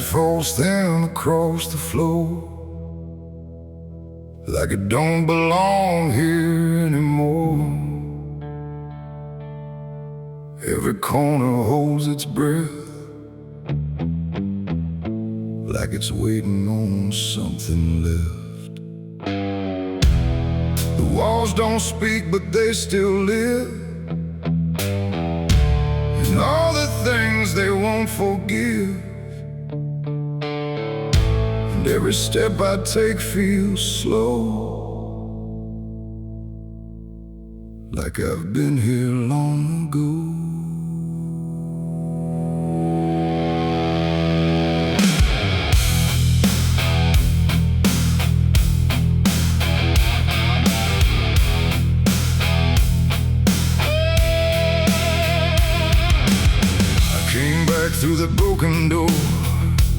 falls down across the floor, like it don't belong here anymore. Every corner holds its breath, like it's waiting on something left. The walls don't speak, but they still live, and all the things they won't forgive. And every step I take feels slow, like I've been here long ago. Through the broken door,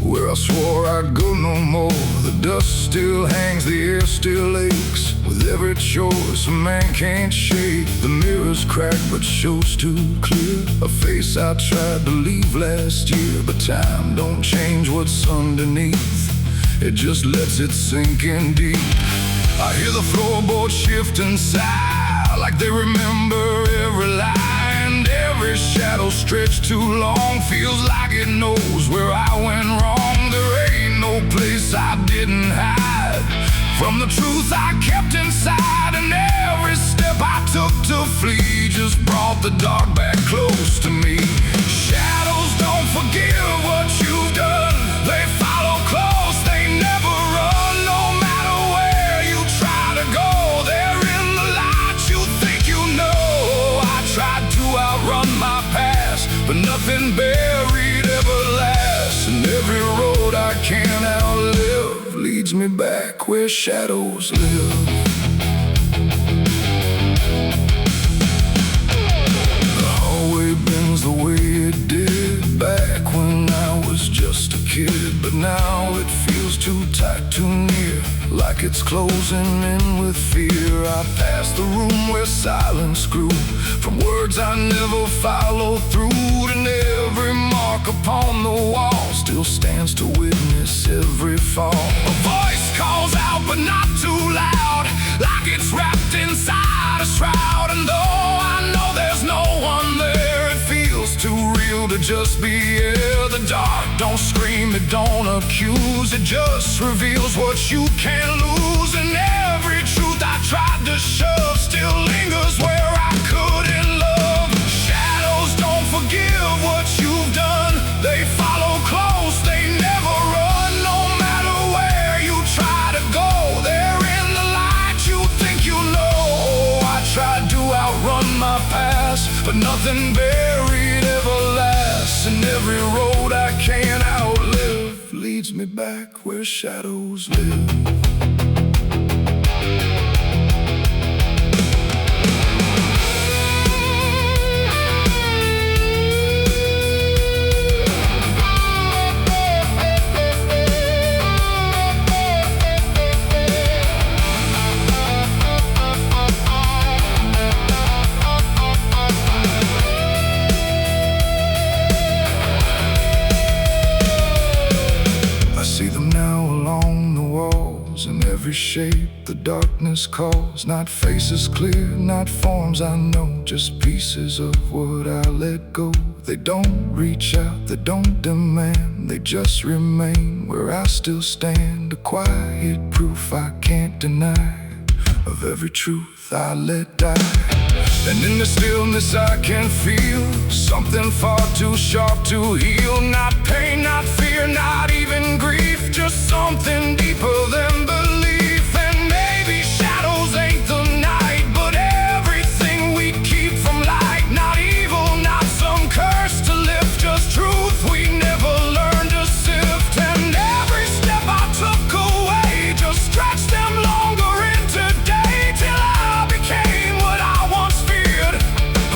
where I swore I'd go no more. The dust still hangs, the air still aches, with every choice a man can't shake. The mirror's cracked but shows too clear, a face I tried to leave last year. But time don't change what's underneath, it just lets it sink in deep. I hear the floorboards shift and sigh, like they remember every lie. Every shadow stretched too long, feels like it knows where I went wrong. There ain't no place I didn't hide from the truth I kept inside. And every step I took to flee just brought the dark back close to me. Shadows don't forgive what you've done, they follow close, they never run. No matter where you try to go, they're in the light you think you know. I tried to outrun my past, but nothing buried ever lasts. And every road I can't outlive leads me back where shadows live. The hallway bends the way it did back when I was just a kid. But now it feels too tight, too near, like it's closing in with fear. I pass the room where silence grew, from words I never followed through. And every mark upon the wall still stands to witness every fall. A voice calls out but not too loud, like it's wrapped inside a shroud. And though I know there's no one there, it feels too real to just be here. The dark don't scream, it don't accuse, it just reveals what you can't lose. And every truth I tried to shove still lingers where I couldn't love. Shadows don't forgive what you've done, they follow close, they never run. No matter where you try to go, they're in the light you think you know. I tried to outrun my past, but nothing buried ever lasts. And every road I can't outlive leads me back where shadows live. In every shape the darkness calls, not faces clear, not forms I know, just pieces of what I let go. They don't reach out, they don't demand, they just remain where I still stand. A quiet proof I can't deny of every truth I let die. And in the stillness I can feel something far too sharp to heal. Not pain, not fear, not even grief, just something deeper than belief. And maybe shadows ain't the night, but everything we keep from light. Not evil, not some curse to lift, just truth we never learned to sift. And every step I took away just stretched them longer into day, till I became what I once feared,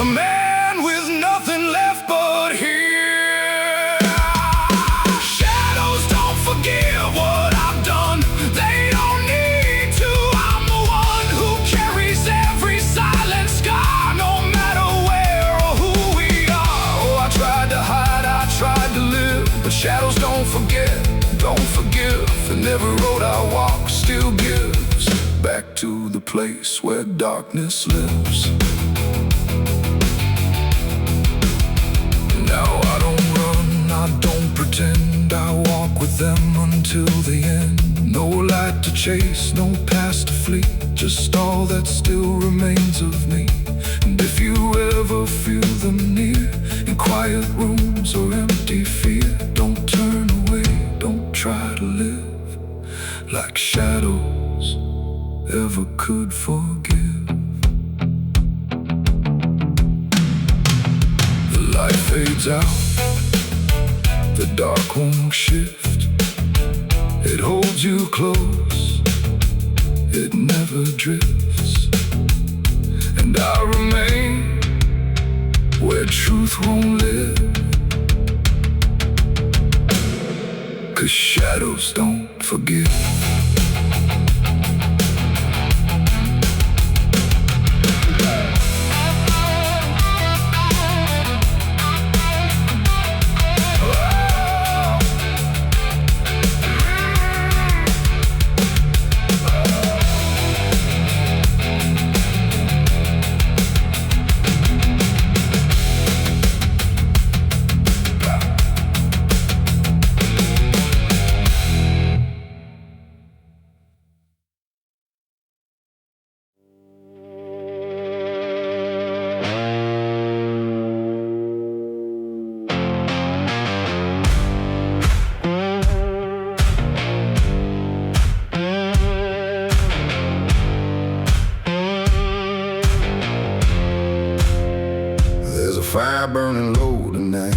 a man with nothing left but here. Shadows don't And every road I walk still gives back to the place where darkness lives. Now I don't run, I don't pretend, I walk with them until the end. No light to chase, no past to flee, just all that still remains of me. And if you ever feel them near, in quiet rooms or empty fear, don't turn away, don't try to live like shadows ever could forgive. The light fades out, the dark won't shift. It holds you close, it never drifts. And I remain where truth won't live, 'cause shadows don't forgive. Fire burning low tonight,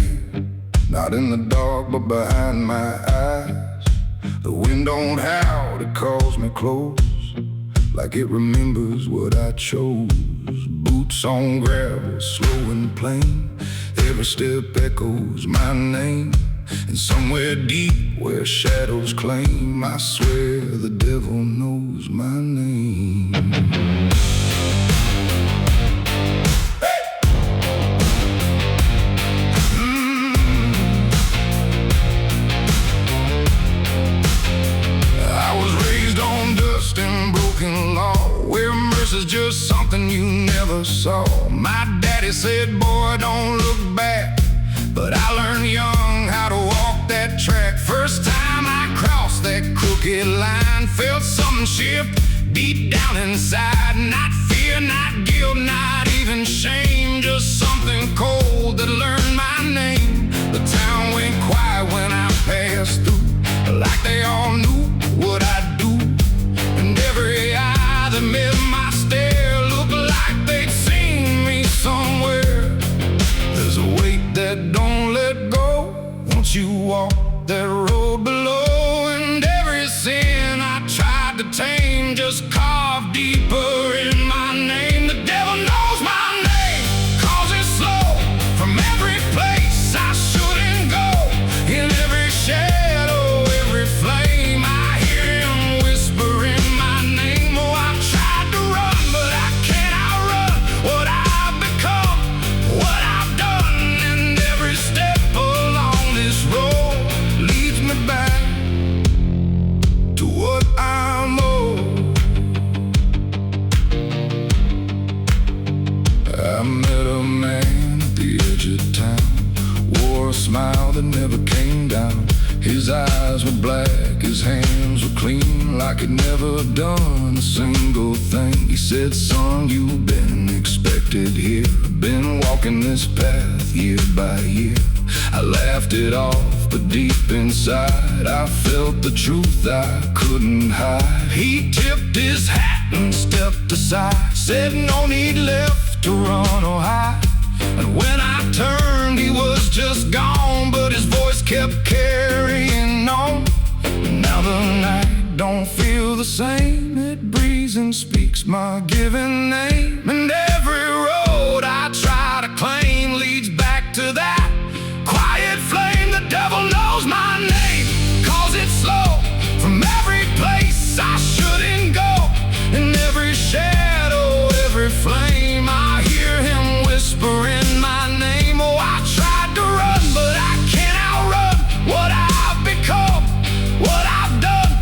not in the dark but behind my eyes. The wind don't howl, it calls me close, like it remembers what I chose. Boots on gravel, slow and plain, every step echoes my name. And somewhere deep where shadows claim, I swear the devil knows my name. Is just something you never saw. My daddy said, boy, don't look back, but I learned young how to walk that track. First time I crossed that crooked line, felt something shift deep down inside. Not fear, not guilt, not even shame, just something cold that learned my name. The town went quiet when I passed through, like they all knew what I'd do. And every eye that met my stare looked like they'd seen me somewhere. There's a weight that don't let go once you walk that road below. And every sin I tried to tame just carved deeper in my name. The devil knows my name, 'cause it's slow. From every place I shouldn't go, in every shadow, every flame, I hear him whispering my name. Oh, I've tried to run, but I can't outrun what I've become, what I've done. And every step along this road leads me back to what I'm owed. I met a man at the edge of town, wore a smile that never came down. His eyes were black, his hands were clean, like he'd never done a single thing. He said, son, you've been expected here, been walking this path year by year. I laughed it off, but deep inside I felt the truth I couldn't hide. He tipped his hat and stepped aside, said no need left to run or hide. And when I turned, he was just gone, but his voice kept carrying on. Now the night don't feel the same, it breathes and speaks my given name. And every road I try to claim leads back to that quiet flame. The devil knows my name, 'cause it's slow. From every place I shouldn't go, in every shadow, every flame, I hear him whispering my name. Oh, I tried to run, but I can't outrun what I've become, what I've done.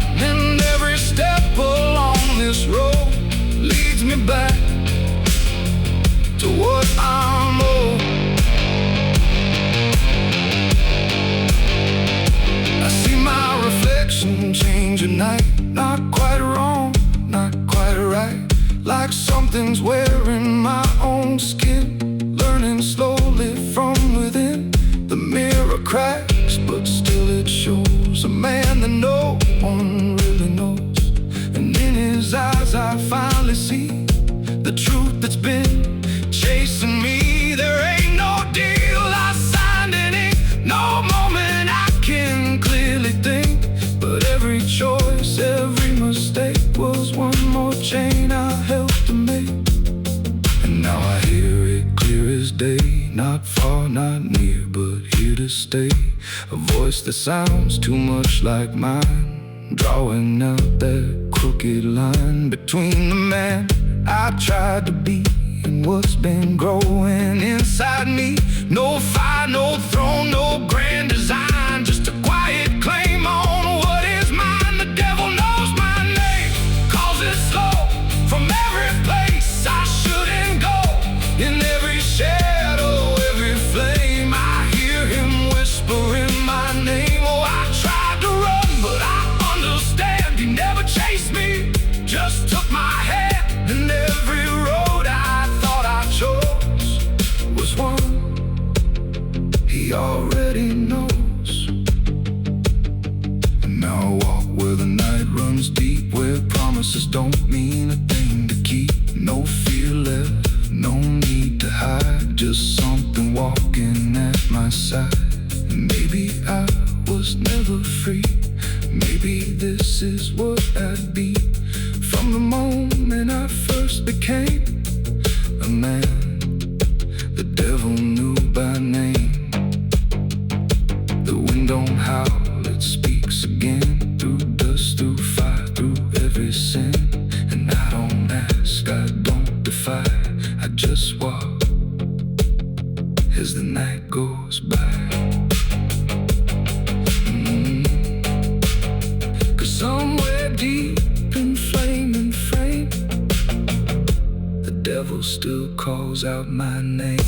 direction, change at night. Not quite wrong, not quite right. Like something's wearing my own skin. Learning slowly from within. The mirror cracks, but still it shows a man that no one really knows. And in his eyes I finally see the truth that's been chasing me. There ain't no deal I signed in ink, no moment I can clearly think. But every choice, every mistake was one more chain I helped to make. And now I hear it clear as day, not far, not near, but here to stay. A voice that sounds too much like mine, drawing out that crooked line between the man I tried to be and what's been growing inside me. No fire, no throne, no grand design, just a quiet claim on what is mine. The devil knows my name, calls it slow from every place I shouldn't go. In every shadow, every flame, I hear him whispering my name. Oh, I tried to run, but I understand he never chased me, just took my hand. And every road I thought I chose was one he already knows. And now I walk where the night runs deep, where promises don't mean a thing to keep. No fear left, no need to hide, just something walking at my side. Maybe I was never free, maybe this is what I'd be. From the moment I first became a man, the devil knew by name. The wind don't howl, it speaks again, through dust, through fire, through every sin. And I don't ask, I don't defy, I just walk as the night goes by. Cause somewhere deep in flame and frame, the devil still calls out my name.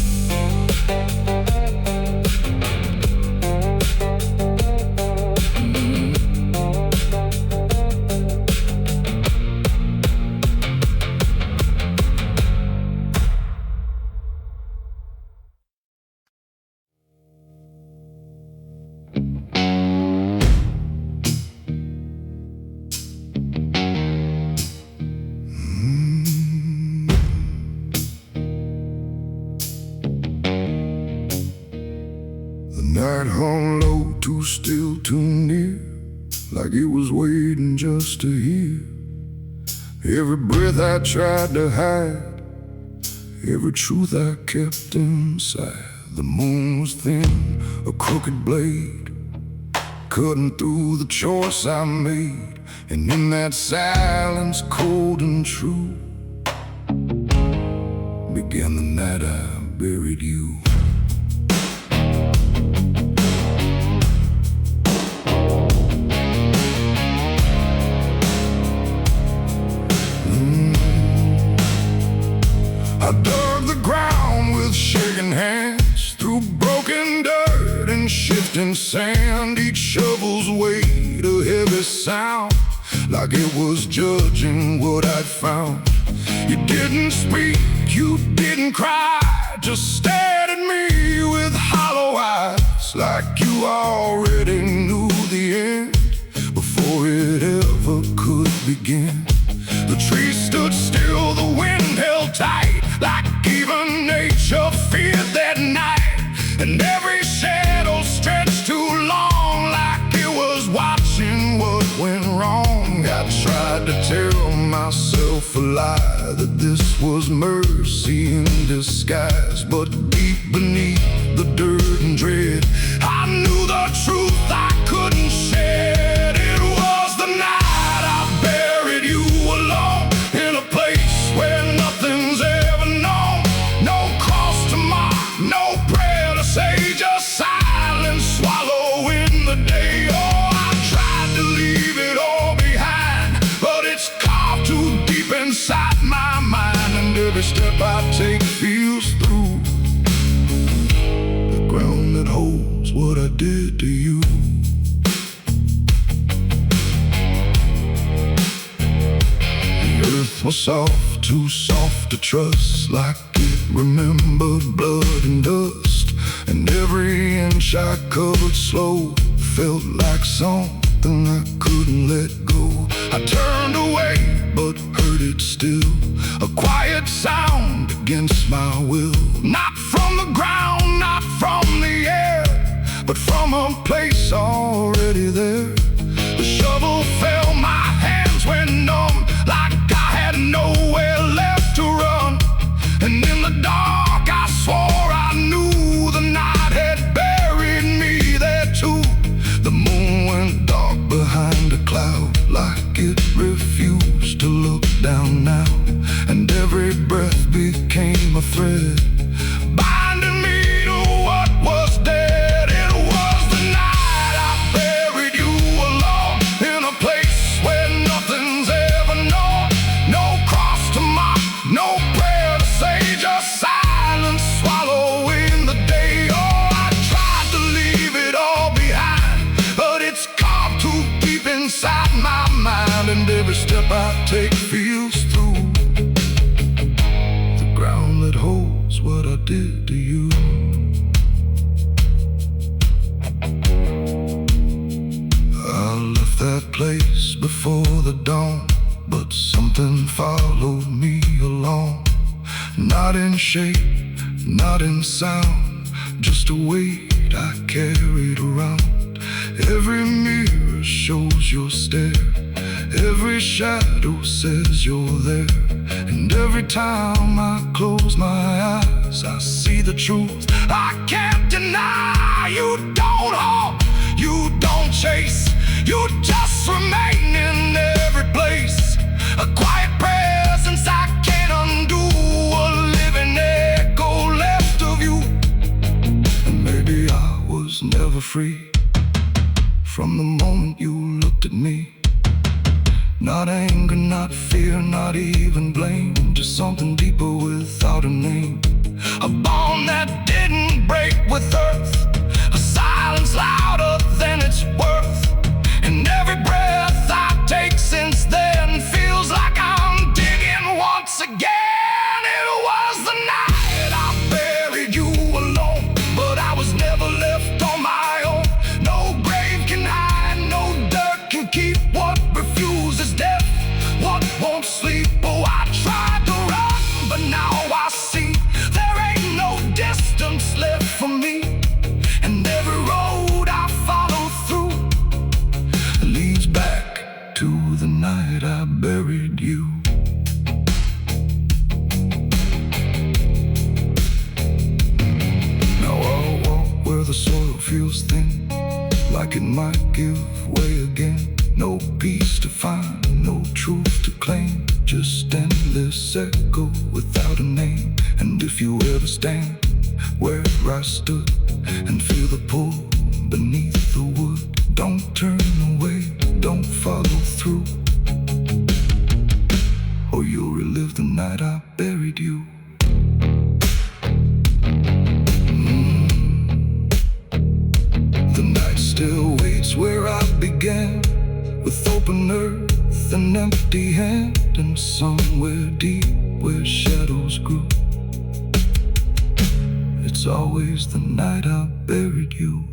Night hung low, too still, too near, like it was waiting just to hear. Every breath I tried to hide, every truth I kept inside. The moon was thin, a crooked blade, cutting through the choice I made. And in that silence, cold and true, began the night I buried you. I dug the ground with shaking hands, through broken dirt and shifting sand. Each shovel's weight a heavy sound, like it was judging what I'd found. You didn't speak, you didn't cry, just stared at me with hollow eyes, like you already knew the end before it ever could begin. The trees stood still, the wind held tight, like even nature feared that night. And every shadow stretched too long, like it was watching what went wrong. I tried to tell myself a lie, that this was mercy in disguise. But deep beneath the dirt and dread, I knew the truth I couldn't shed. It was the night I buried you alone, in a place where nothing's ever known. No cross to mark, no prayer to say, just silence swallowing the day. Oh, I tried to leave it all behind, but it's carved too deep inside my mind. And every step I take feels through the ground that holds what I did to you. was soft, too soft to trust, like it remembered blood and dust. And every inch I covered slow felt like something I couldn't let go. I turned away, but heard it still, a quiet sound against my will. Not from the ground, not from the air, but from a place already there. The shovel fell, my hands went numb, like I had nowhere left to run. And in the dark I swore I knew the night had buried me there too. The moon went dark behind a cloud, like it refused to look down now. And every breath became a thread, binding me to what was dead. It was the night I buried you alone, in a place where nothing's ever known. No cross to mark, no prayer to say, just silence swallowing the day. Oh, I tried to leave it all behind, but it's carved too deep inside my mind. And every step I take feels through the ground that holds what I did to you. I left that place before the dawn, but something followed me along. Not in shape, not in sound, just a weight I carried around. Every mirror shows your stare, every shadow says you're there. And every time I close my eyes, I see the truth I can't deny. You don't haunt, you don't chase, you just remain in every place. A quiet presence I can't undo, a living echo left of you. And maybe I was never free from the moment you looked at me. Not anger, not fear, not even blame, just something deeper without a name. A bond that didn't break with earth, a silence louder than its worth. And every breath I take since then feels like I'm digging once again. It was the night I buried you alone, but I was never left on my own. No grave can hide, no dirt can keep what refuses death, what won't sleep. Oh, I tried to run, but now I see there ain't no distance left for me. And every road I follow through leads back to the night I buried you. Now I'll walk where the soil feels thin, like it might give way again. No peace to find, no truth to claim, just endless echo without a name. And if you ever stand where I stood and feel the pull beneath the wood, don't turn away, don't follow through, or you'll relive the night I buried you. The night still waits where I began, with open earth and empty hand, and somewhere deep where shadows grew, it's always the night I buried you.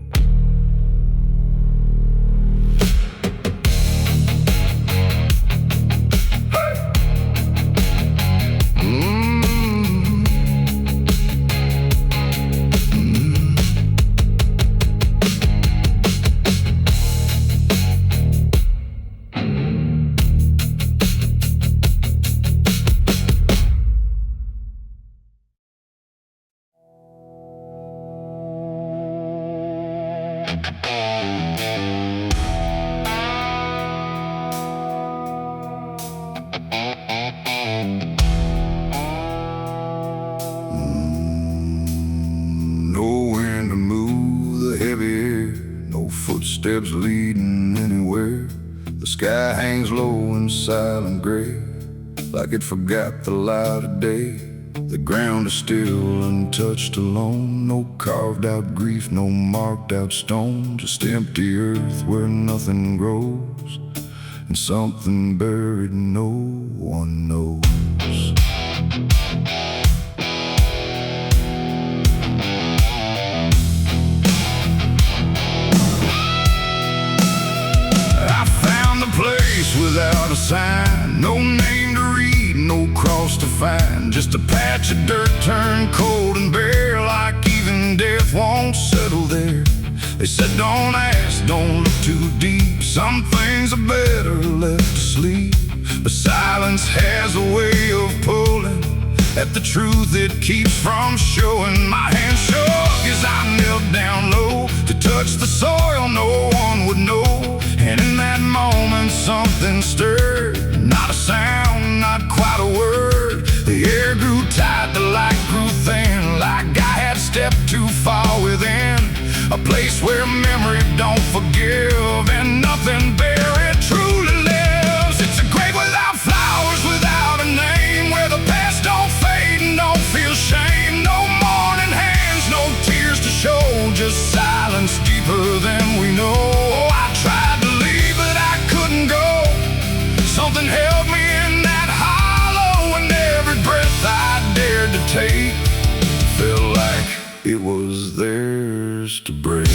Footsteps leading anywhere. The sky hangs low in silent gray, like it forgot the light of day. The ground is still untouched alone, no carved out grief, no marked out stone, just empty earth where nothing grows. And and something buried no one knows. Place without a sign, no name to read, no cross to find, just a patch of dirt turned cold and bare, like even death won't settle there. They said don't ask, don't look too deep, some things are better left asleep, but silence has a way of pulling at the truth it keeps from showing. My hand shook as I knelt down low to touch the soil no one would know. And in that moment something stirred, not a sound, not quite a word. The air grew tight, the light grew thin, like I had stepped too far within a place where memory don't forgive and nothing buried truly lives. It's a grave without flowers, without a name, where the past don't fade and don't feel shame. No mourning hands, no tears to show, just silence deeper than we know. I tried to leave, but I couldn't go. Something held me in that hollow, and every breath I dared to take felt like it was theirs to break.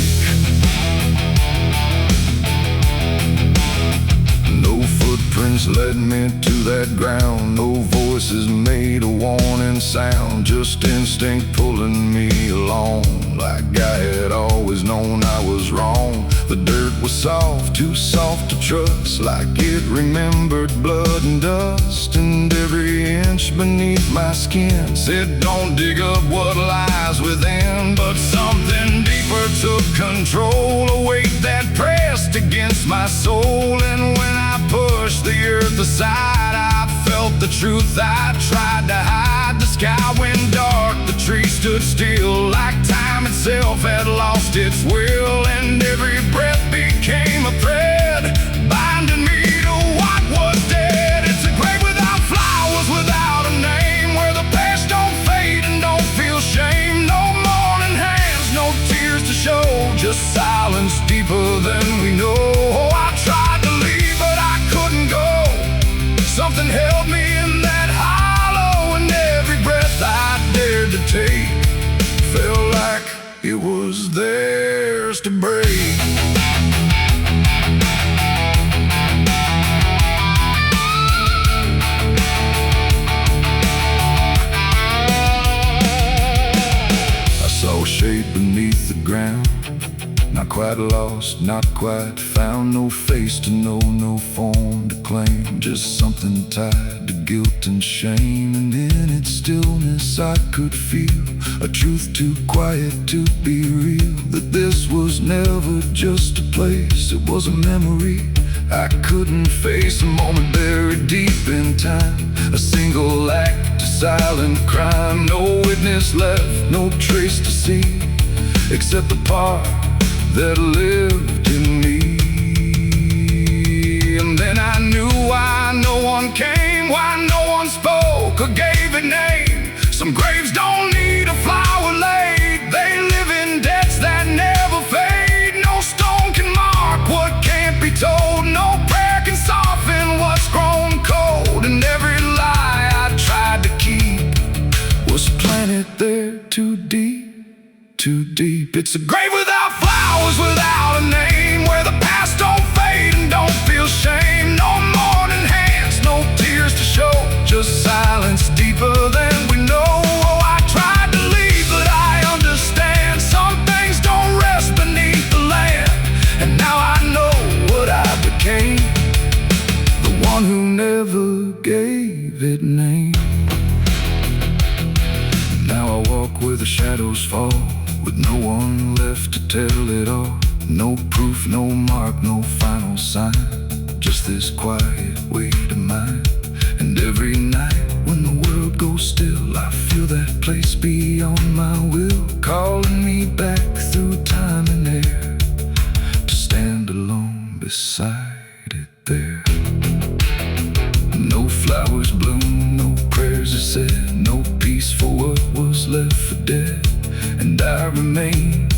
No footprints led me to that ground, no voices made a warning sound, just instinct pulling me along, like I had always known I was wrong. The dirt was soft, too soft to trust, like it remembered blood and dust, and every inch beneath my skin said don't dig up what lies within. But something deeper took control, a weight that pressed against my soul, and when I pushed the earth aside, I felt the truth I tried to hide. The sky went dark, the trees stood still, like time itself had lost its will, and every breath became a thread, binding me to what was dead. It's a grave without flowers, without a name, where the past don't fade and don't feel shame. No mourning hands, no tears to show, just silence deeper than we know. I tried to leave, but I couldn't go. Something held me in that hollow, and every breath I dared to take felt like it was theirs to break. I saw a shape beneath the ground, not quite lost, not quite found, no face to know, no form to claim, just something tied to guilt and shame. And in its stillness I could feel a truth too quiet to be real, that this was never just a place, it was a memory I couldn't face, a moment buried deep in time, a single act of silent crime, no witness left, no trace to see, except the part that lived in me. And then I knew why no one came, why no one spoke or gave a name. Some graves don't need a flower laid, they live in debts that never fade. No stone can mark what can't be told, no prayer can soften what's grown cold, and every lie I tried to keep was planted there too deep, too deep. It's a grave without flowers, without a name, where the past don't fade and don't feel shame. No mourning hands, no tears to show, just silence deeper than we know. I tried to leave, but I understand some things don't rest beneath the land, and now I know what I became, the one who never gave it name. Now I walk where the shadows fall, with no one left to tell it all. No proof, no mark, no final sign, just this quiet weight of mine. And every night when the world goes still, I feel that place beyond my will, calling me back through time and air, to stand alone beside it there. No flowers bloom, no prayers are said, no peace for what was left for dead. And I remain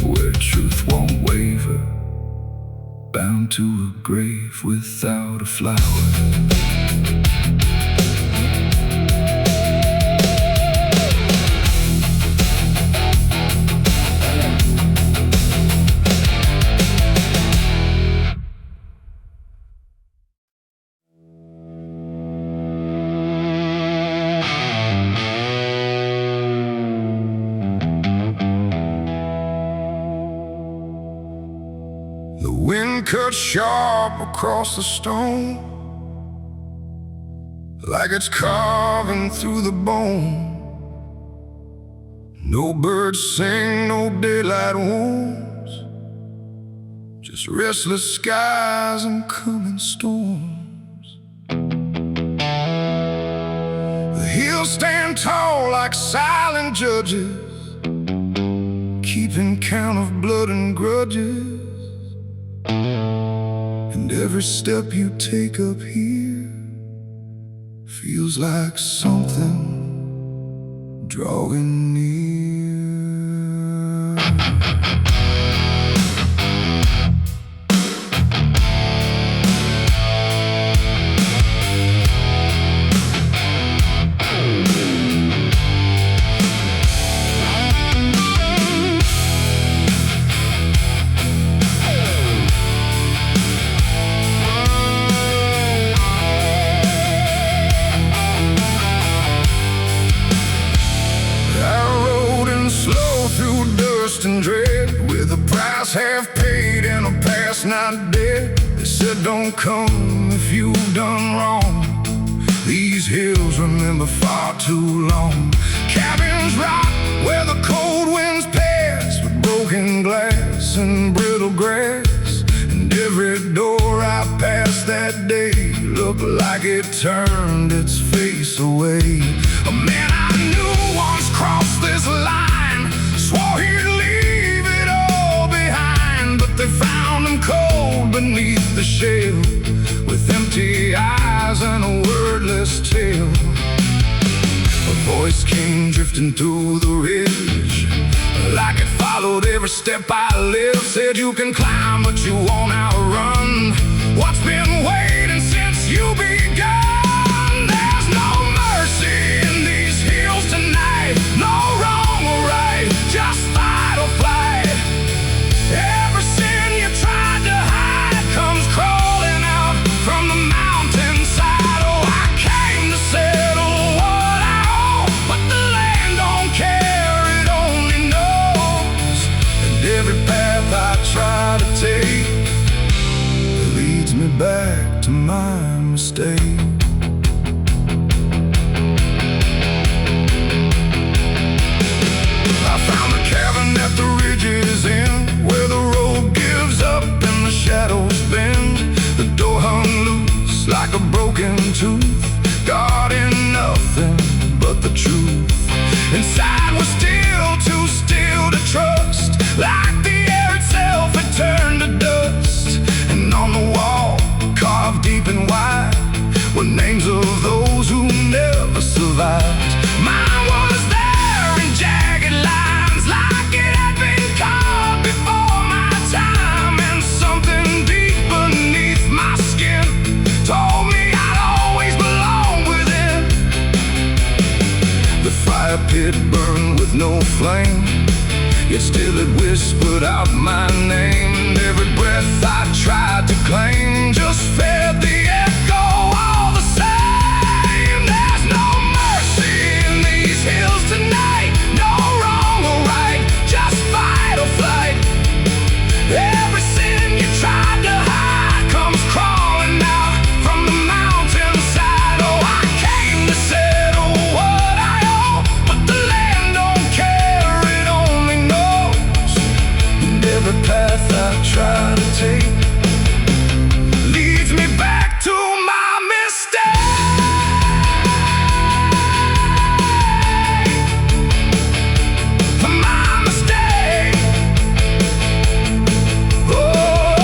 where truth won't waver, bound into a grave without a flower. The wind cut sharp across the stone, like it's carving through the bone. No birds sing, no daylight wounds, just restless skies and coming storms. The hills stand tall like silent judges, keeping count of blood and grudges. And every step you take up here feels like something drawing near. And dread, with a price half paid and a past not dead. They said don't come if you've done wrong. These hills remember far too long. Cabins rock where the cold winds pass, with broken glass and brittle grass. And every door I passed that day looked like it turned its face away. A man I knew once crossed this line, swore he'd leave it all behind, but they found him cold beneath the shell, with empty eyes and a wordless tale. A voice came drifting through the ridge, like it followed every step I lived. Said you can climb but you won't outrun what's been waiting since you begun. There's no mercy in these hills tonight, no wrong or right, just fight or flight. Every sin you tried to hide comes crawling out from the mountainside. Oh, I came to settle what I owe, but the land don't care, it only knows. And every path I try to take leads me back to my mistake. At the ridge's end, where the road gives up and the shadows bend, the door hung loose like a broken tooth, guarding nothing but the truth. Inside was still too still to trust, like the air itself had turned to dust. And on the wall, carved deep and wide, were names of those who never survived. Mine was there in jagged lines, like it had been carved before my time. And something deep beneath my skin told me I'd always belong within. The fire pit burned with no flame, yet still it whispered out my name. And every breath I tried to claim just fed the echo all the same. There's no mercy in these hills tonight, no wrong or right, just fight or flight. Every sin you tried to hide comes crawling out from the mountainside. Oh, I came to settle what I owe, but the land don't care, it only knows. And every path I try to take leads me back to my mistake. My mistake. Oh,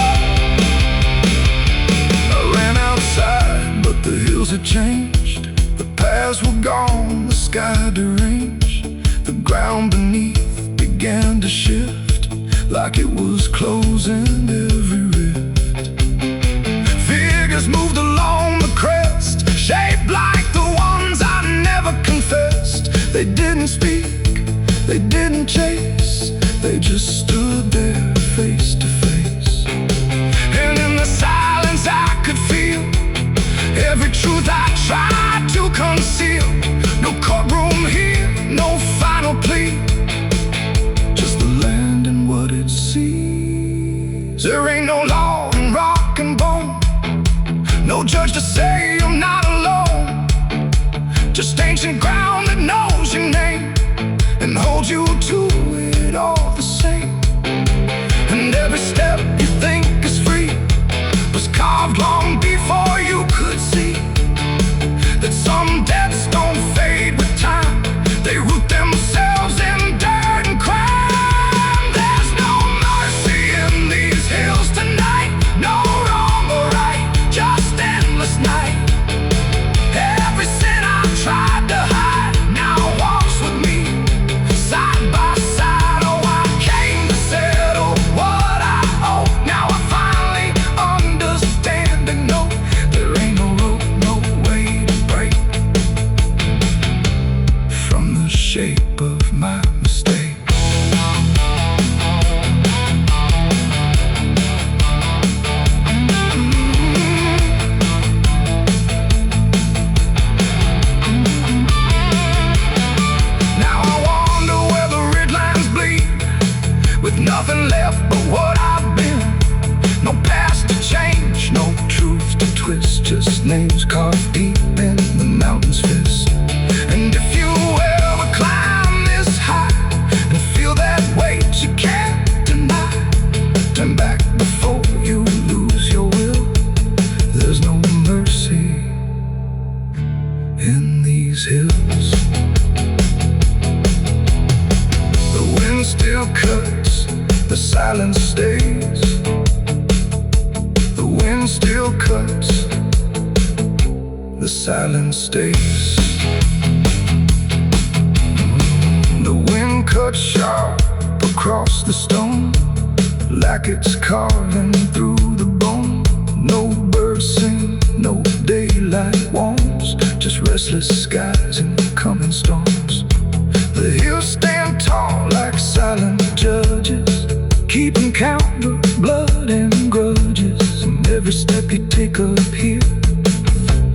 I ran outside, but the hills had changed. The paths were gone, the sky deranged. The ground beneath began to shift, like it was closing every rift. didn't speak, they didn't chase, they just stood there face to face. And in the silence I could feel every truth I tried to conceal. No courtroom here, no final plea, just the land and what it sees. There ain't no law in rock and bone, no judge to say I'm not alone, just ancient ground that knows your name and holds you to it all the same. And every step you think is free was carved long before you could see that some debts don't fade with time, they root themselves in dirt and crime. There's no mercy in these hills tonight, no wrong or right, just endless night. Every sin I tried to hide now walks with me, side by side. Oh, I came to settle what I owe. Now I finally understand and know there ain't no rope, no way to break from the shape of my mistake. With nothing left but what I've been, no past to change, no truth to twist, just names carved deep in the mountain's fist. And if you ever climb this high and feel that weight you can't deny, turn back before you lose your will. There's no mercy in these hills. The wind still cuts, the silence stays. The wind still cuts, the silence stays. The wind cuts sharp across the stone, like it's carving through the bone. No birds sing, no daylight warms, just restless skies and coming storms. The hills stand tall like silent judges, keeping count of blood and grudges. And every step you take up here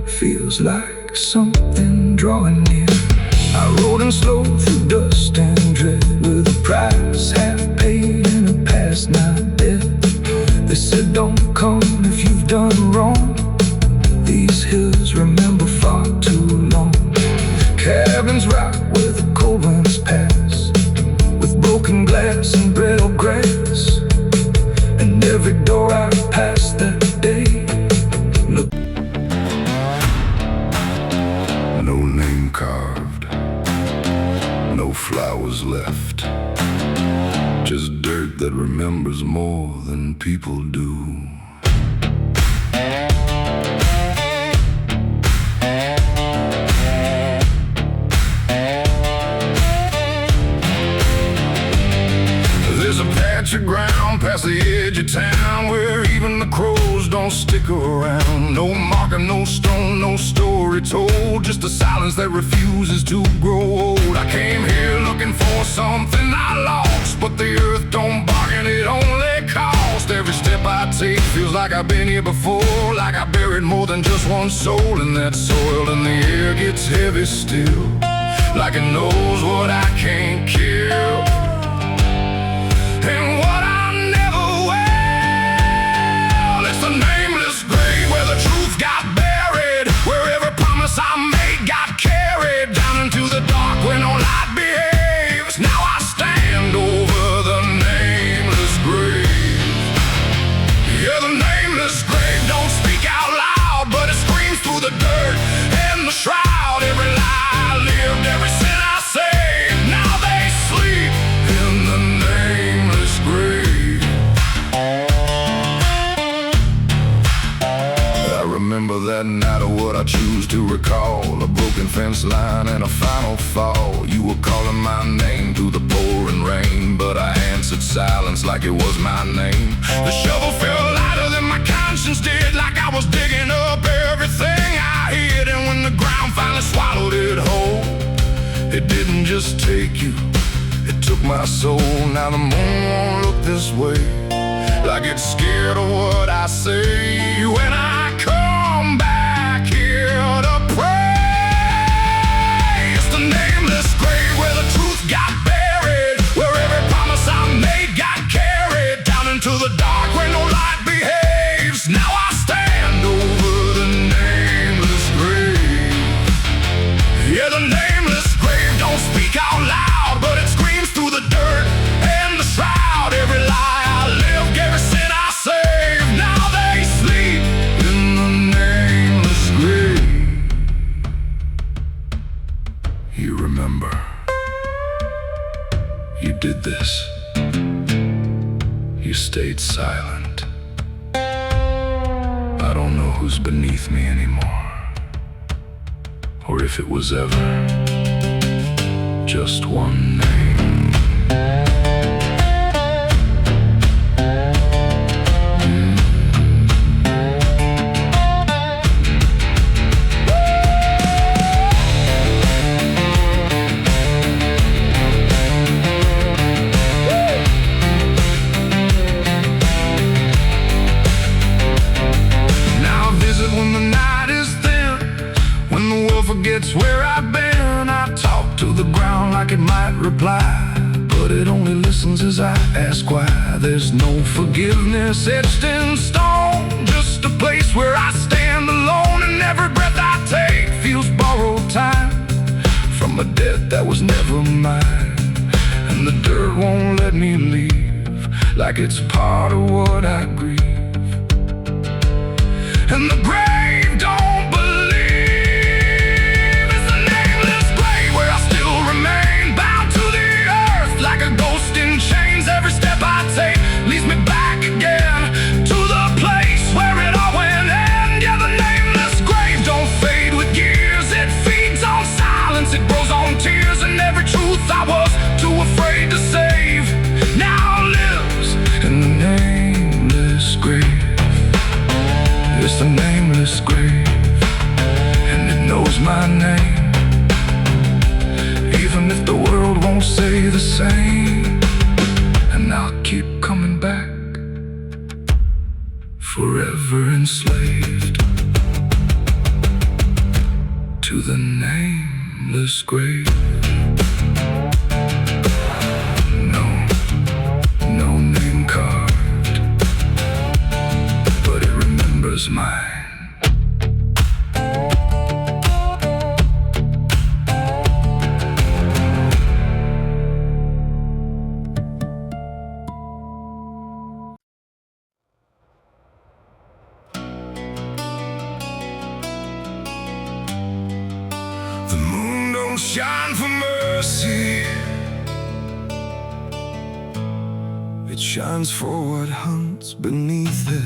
feels like something drawing near. I rode in slow through dust and dread, with a price half paid and a past not dead. They said don't come if you've done wrong, these hills remember far too long. Cabins rock where the cold winds pass, with broken glass and brittle grass. And every door I passed that day, look, no name carved, no flowers left, just dirt that remembers more than people do. There's a patch of ground past the edge of town where even the crows don't stick around. No marker, no stone, no story told, just a silence that refuses to grow old. I came here looking for something I lost, but the earth don't bargain, it only costs. Every step I take feels like I've been here before, like I buried more than just one soul in that soil. And the air gets heavy still, like it knows what I can't kill. And what I never will, it's the nameless grave where the truth got buried, where every promise I made got carried down into the dark where no light behaves. Now I stand over the nameless grave. Yeah, the nameless grave don't speak out loud, but it screams through the dirt and the shroud. Every lie I lived, every sin I saved, now they sleep in the nameless grave. I remember that night of what I choose to recall, a broken fence line and a final fall. You were calling my name through the pouring rain, but I answered silence like it was my name. The shovel felt lighter than my conscience did, like I was digging up everything I hid. And when the ground finally swallowed it whole, it didn't just my soul. Now the moon won't look this way, like it's scared of what I say when I come back here to pray. It's the nameless grave where the truth got buried, where every promise I made got carried down into the dark where no light behaves. Now I stand over the nameless grave. Yeah, the nameless grave don't speak out loud, but it screams through the dirt and the shroud. Every lie I lived, every sin I saved, now they sleep in the nameless grave. You remember, you did this. You stayed silent. I don't know who's beneath me anymore, or if it was ever just one name. Now I visit when the night is thin, when the world forgets where I've been. I talk to the ground like it might reply, but it only listens as I ask why. There's no forgiveness etched in stone, just a place where I stand alone, and every breath I take feels borrowed time from a debt that was never mine. And the dirt won't let me leave, like it's part of what I grieve. And the grave don't believe. It's the nameless grave where I still remain, bound to the earth like a ghost in chains. Every step I take leads me back again to the place where it all went end. Yeah, the nameless grave don't fade with years. It feeds on silence, it grows on tears, and every truth I was too afraid to save now lives in the nameless grave. It's the nameless grave, and it knows my name, even if the world won't say the same. And I'll keep coming back, forever enslaved to the nameless grave. No name carved, but it remembers mine. The moon don't shine for mercy, it shines for what hunts beneath it.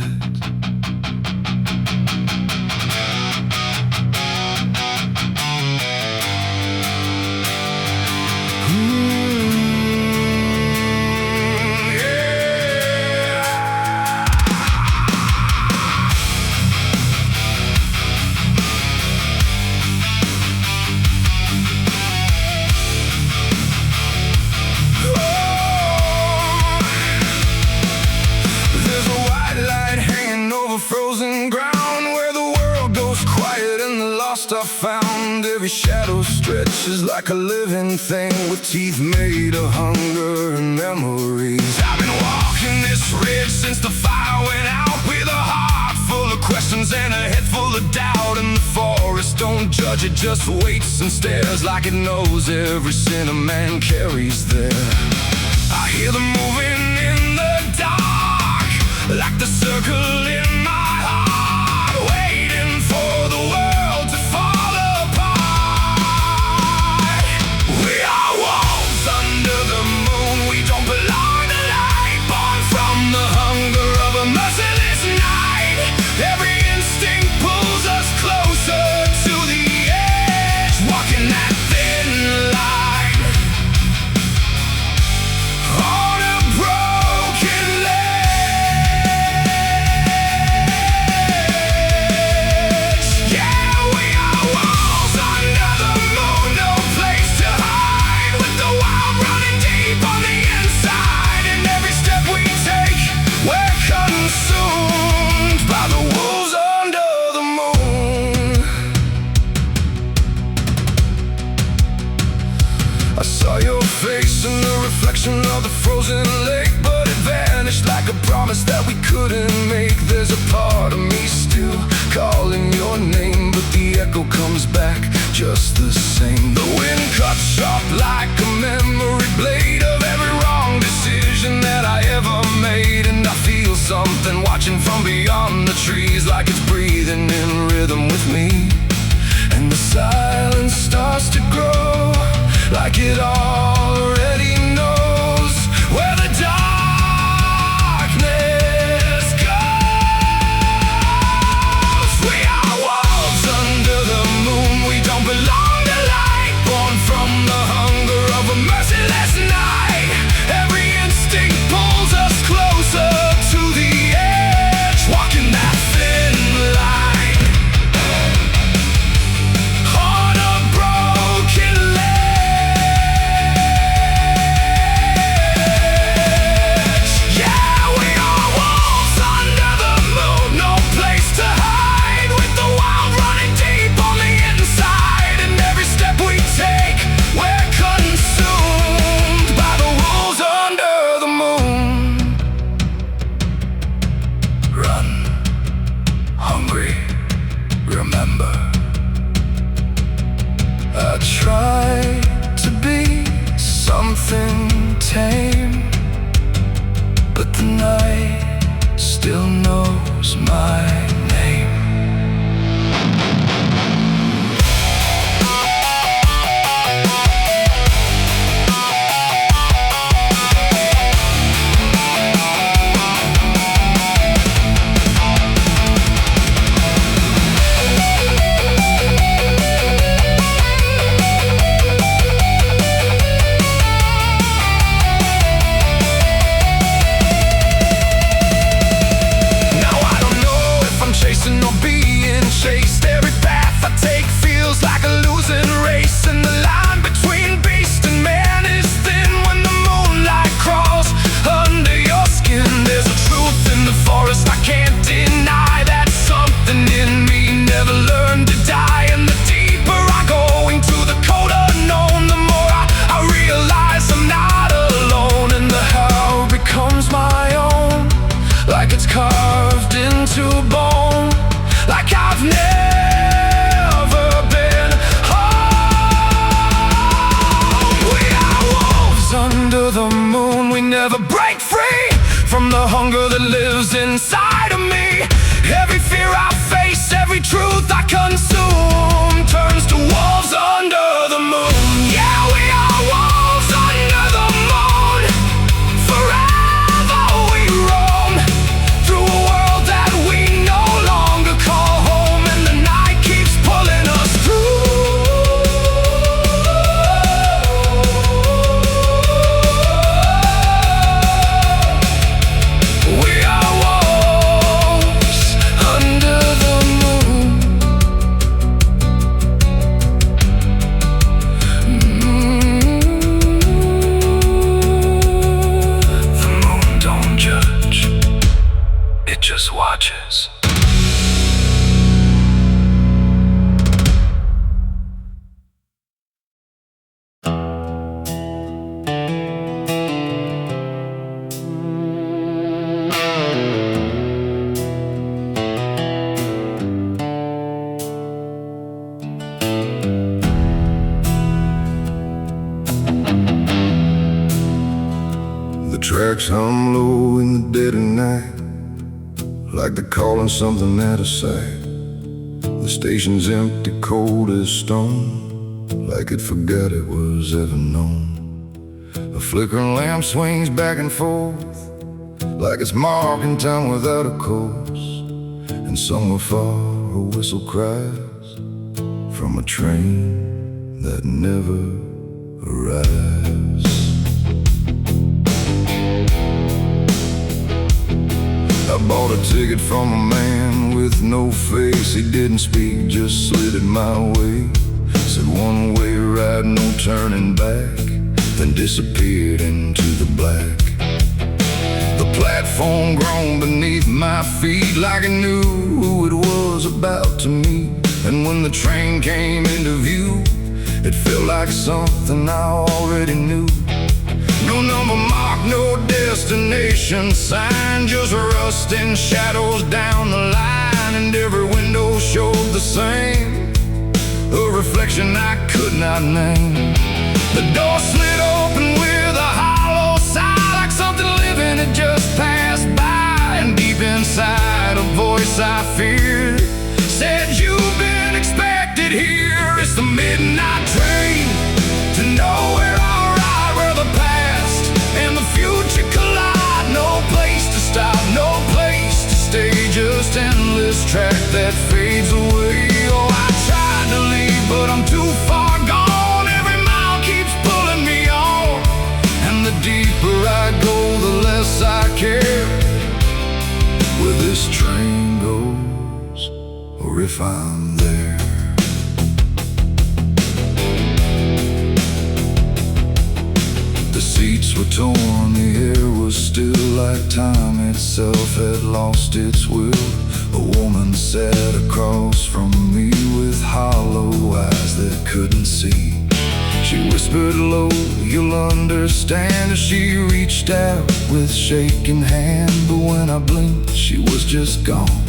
Frozen ground where the world goes quiet and the lost are found. Every shadow stretches like a living thing with teeth made of hunger and memories. I've been walking this ridge since the fire went out, with a heart full of questions and a head full of doubt. And the forest don't judge, it just waits and stares like it knows every sin a man carries there. I hear them moving in the dark, like the circle in my heart, waiting for the world to fall apart. We are wolves under the moon, we don't belong to light, born from the hunger of a merciless night. Every instinct pulls us closer to the edge, walking that thin line on a broken leg. reflection of the frozen lake, but it vanished like a promise that we couldn't make. There's a part of me still calling your name, but the echo comes back just the same. The wind cuts sharp like a memory blade of every wrong decision that I ever made. And I feel something watching from beyond the trees, like it's breathing in rhythm with me. And the silence starts to grow, like it already knows where the darkness goes. We are wolves under the moon. We don't belong to light, born from the hunger of a merciless night. Every instinct pulls us closer to the edge, walking that thin line. On a broken ledge. Yeah, we are wolves under the moon. No place to hide, with the wild running deep on the inside. And every step we take, we're consumed by the wolves under the moon. Run, hungry, remember. I try to be something tame, but the night still knows my name. Now I don't know if I'm chasing or being chased. Every path I take feels like a losing race, and the line between beast and man is thin when the moonlight crawls under your skin. There's a truth in the forest I can't deny, that something in me never learned to die. And the deeper I go into the cold unknown, the more I realize I'm not alone. And the how becomes my own, like it's carved into bone, like I've never been home. We are wolves under the moon. We never break free from the hunger that lives inside of me. Every fear I face, every truth I consume, turns to wolves under the moon. Yeah, we are wolves under the moon. Forever we roam through a world that we no longer call home, and the night keeps pulling us through. We are wolves under the moon. The moon don't judge, it just watches. The tracks hum low in the dead of night, like they're calling something out of sight. The station's empty, cold as stone, like it forgot it was ever known. A flickering lamp swings back and forth, like it's marking time without a course. And somewhere far a whistle cries from a train that never arrives. I bought a ticket from a man with no face. He didn't speak, just slid it my way. Said one way ride, no turning back, then disappeared into the black. The platform groaned beneath my feet, like it knew who it was about to meet. And when the train came into view, it felt like something I already knew, No number mark, no destination sign, just rust and shadows down the line, and every window showed the same, a reflection I could not name. The door slid open with a hollow sigh, like something living had just passed by, and deep inside a voice I feared said, "You've been expected here." It's the midnight train to nowhere, alright, where the past and the future collide. No place to stop, no place to stay, just endless track that fades away. Oh, I tried to leave, but I'm too far gone. Every mile keeps pulling me on, and the deeper I go, the less I care where this train goes, or if I'm there. The seats were torn, the air was still, like time itself had lost its will. A woman sat across from me with hollow eyes that couldn't see. She whispered low, "You'll understand," as she reached out with shaking hand. But when I blinked, she was just gone,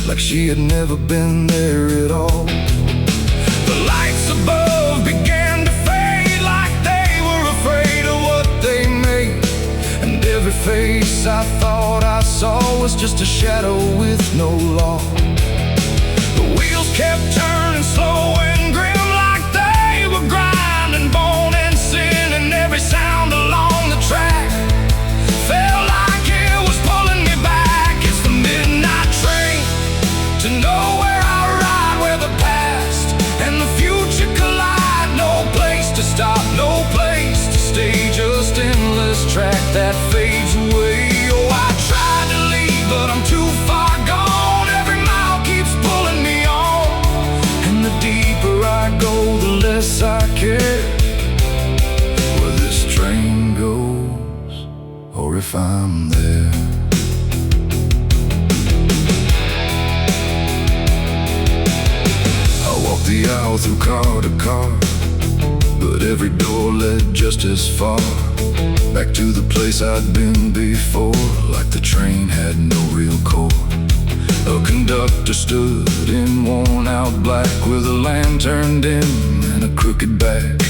like she had never been there at all. The lights above began to fade, like they were afraid of what they made, and every face I thought I saw was just a shadow with no law. The wheels kept turning slow and grim, like they were grinding bone and sin, and every sound along the track felt like it was pulling me back. It's the midnight train to nowhere, I ride, where the past and the future collide. No place to stop, no place to stay, just endless track that fades away. Oh, I tried to leave, but I'm too far gone. Every mile keeps pulling me on, and the deeper I go, the less I care where this train goes, or if I'm there. I walked the aisle through car to car, but every door led just as far back to the place I'd been before, like the train had no real core. A conductor stood in worn-out black with a lantern dim and a crooked back.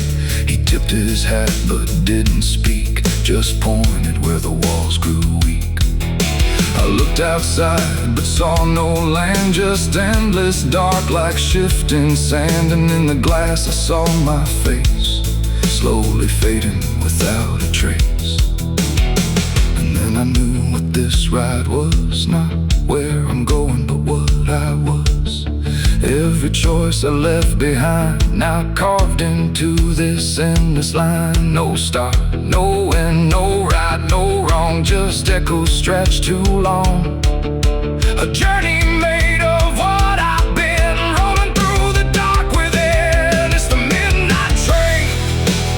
He tipped his hat but didn't speak, just pointed where the walls grew weak. I looked outside but saw no land, just endless dark like shifting sand, and in the glass I saw my face slowly fading without a trace. And then I knew what this ride was, not where I'm going but what I was. Every choice I left behind, now carved into this endless line. No start, no end, no right, no wrong, just echoes stretched too long. A journey made of what I've been, rolling through the dark within. It's the midnight train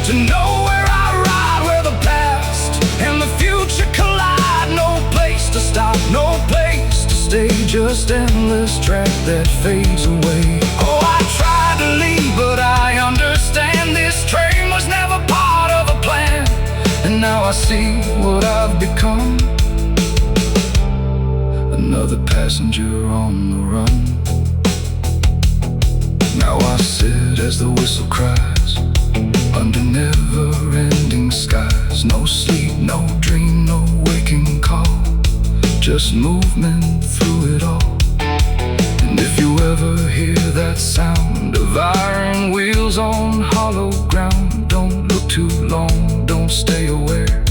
to nowhere, I ride, where the past and the future collide. No place to stop, no place to stay, just endless track that fades away. Oh, I tried to leave, but I understand this train was never part of a plan, and now I see what I've become, another passenger on the run. Now I sit as the whistle cries, under never-ending skies. No sleep, no dream, no waking call, just movement through it all. And if you ever hear that sound of iron wheels on hollow ground, don't look too long, don't stay aware,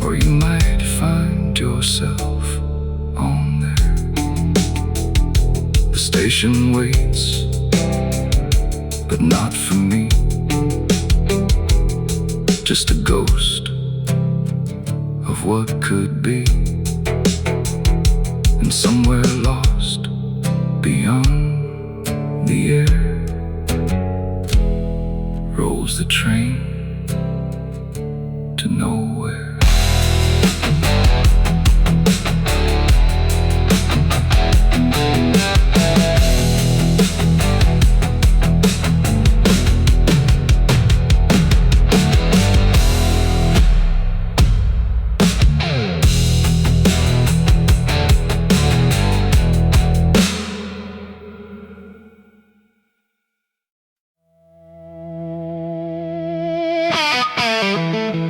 or you might find yourself on there. The station waits, but not for me, just a ghost of what could be, and somewhere lost beyond the air rolls the train to nowhere. The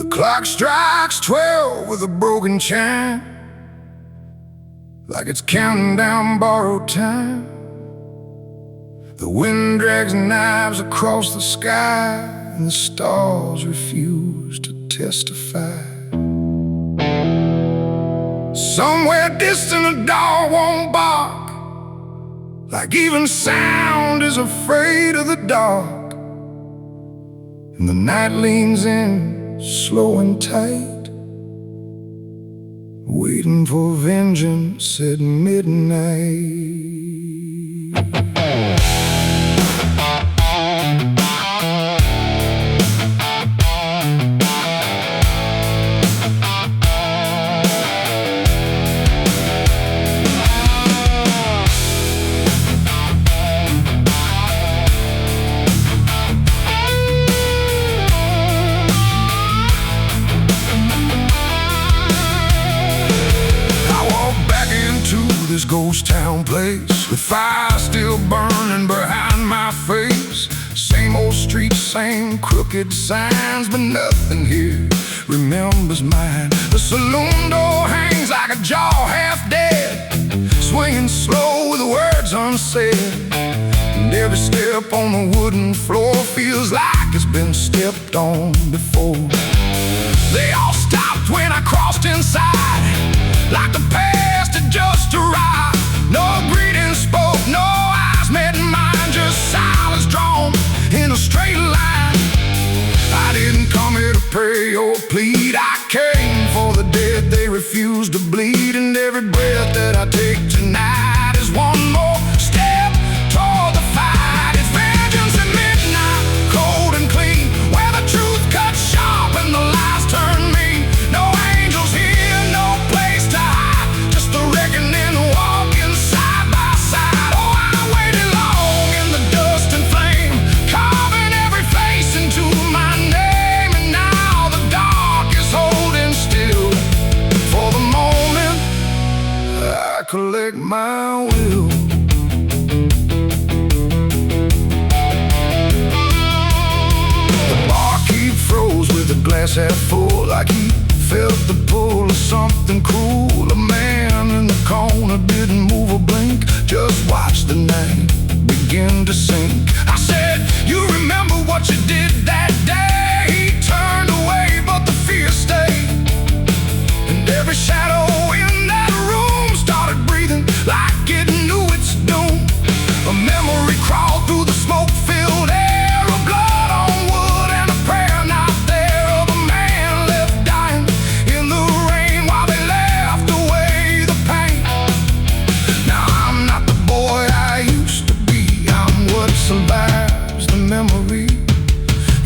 clock strikes 12 with a broken chime, like it's counting down borrowed time. The wind drags knives across the sky, and the stars refuse to testify. Somewhere distant a dog won't bark, like even sound is afraid of the dark. And the night leans in, slow and tight, waiting for vengeance at midnight. This ghost town place, with fire still burning behind my face. Same old streets, same crooked signs, but nothing here remembers mine. The saloon door hangs like a jaw half dead, swinging slow with words unsaid. And every step on the wooden floor feels like it's been stepped on before. They all stopped when I crossed inside, like the past had just arrived. No greeting spoke, no eyes met mine, just silence drawn in a straight line. I didn't come here to pray or plead, I came for the dead they refuse to bleed. And every breath that I take tonight is one more step toward the fight. It's vengeance at midnight, cold and clean, where the truth cuts sharp and the lies turn mean. No angels here, no place to hide, just the reckoning walking side by side. Oh, I waited long in the dust and flame, carving every face into my name. And now the dark is holding still. For the moment, I collect my will. The barkeep froze with a glass half full, like he felt the pull of something cruel. A man in the corner didn't move a blink, just watched the night begin to sink. I said, you remember what you did that day? He turned away, but the fear stayed. And every shadow in that room started breathing like it knew its doom. A memory crawled through the smoke-filled air, of blood on wood and a prayer not there, of a man left dying in the rain while they left away the pain. Now I'm not the boy I used to be, I'm what survives the memory.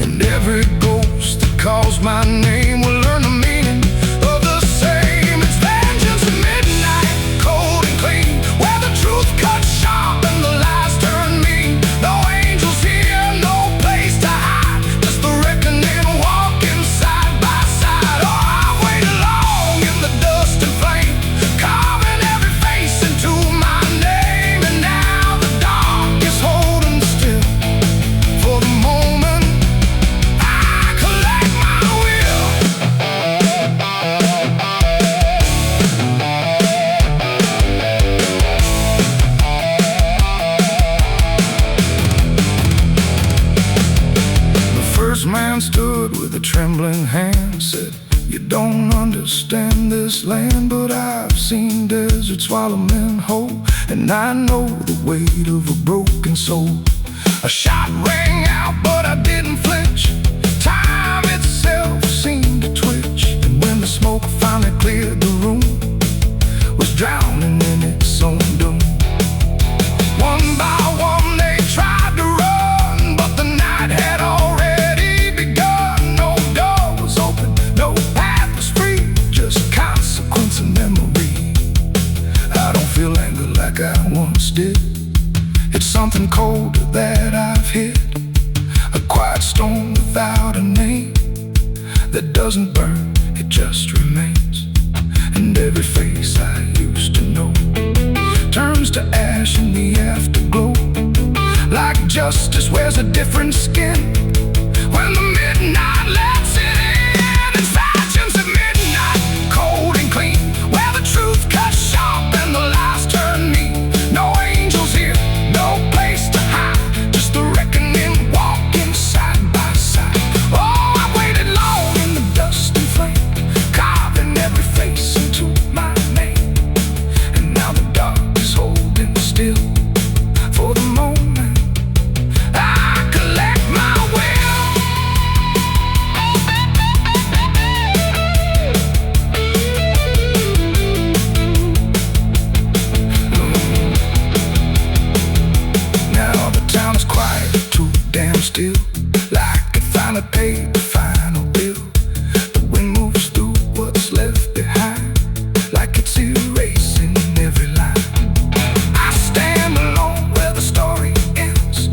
And every ghost that calls my name will learn the meaning of the same. It's vengeance at midnight, cold and clean, where the truth cuts sharp and the lies turn mean. No angels here, no place to hide, just the reckoning walking side by side. Oh, I've waited long in the dust and flame, carving every face into my name. And now the dark is holding still. For the moment, I collect my will. The first man stood with a trembling hand, said, you don't understand this land, but I've seen deserts swallow men whole, and I know the weight of a broken soul. A shot rang out, but I didn't flinch. Time itself seemed to twitch, and when the smoke finally cleared the room, was drowning in its own doom. One by one they tried to run, but the night had already begun. No door was open, no path was free, just consequence and memory. I don't feel anger like I once did, it's something colder that I've hit, a quiet storm without a name that doesn't burn, it just remains. And every face I used to know turns to ash in the afterglow. Like justice wears a different skin when the midnight lets it in. And fashions at midnight, cold and clean, where the truth cuts sharp and the lies turn mean. No angels here, no place to hide, just the reckoning walking side by side. Oh, I waited long in the dust and flame, carving every face into my name. And now the dark is holding still for the moment I collect my will. Now the town is quiet, too damn still, like it finally paid the final bill. The wind moves through what's left behind, like it's erasing every line. I stand alone where the story ends.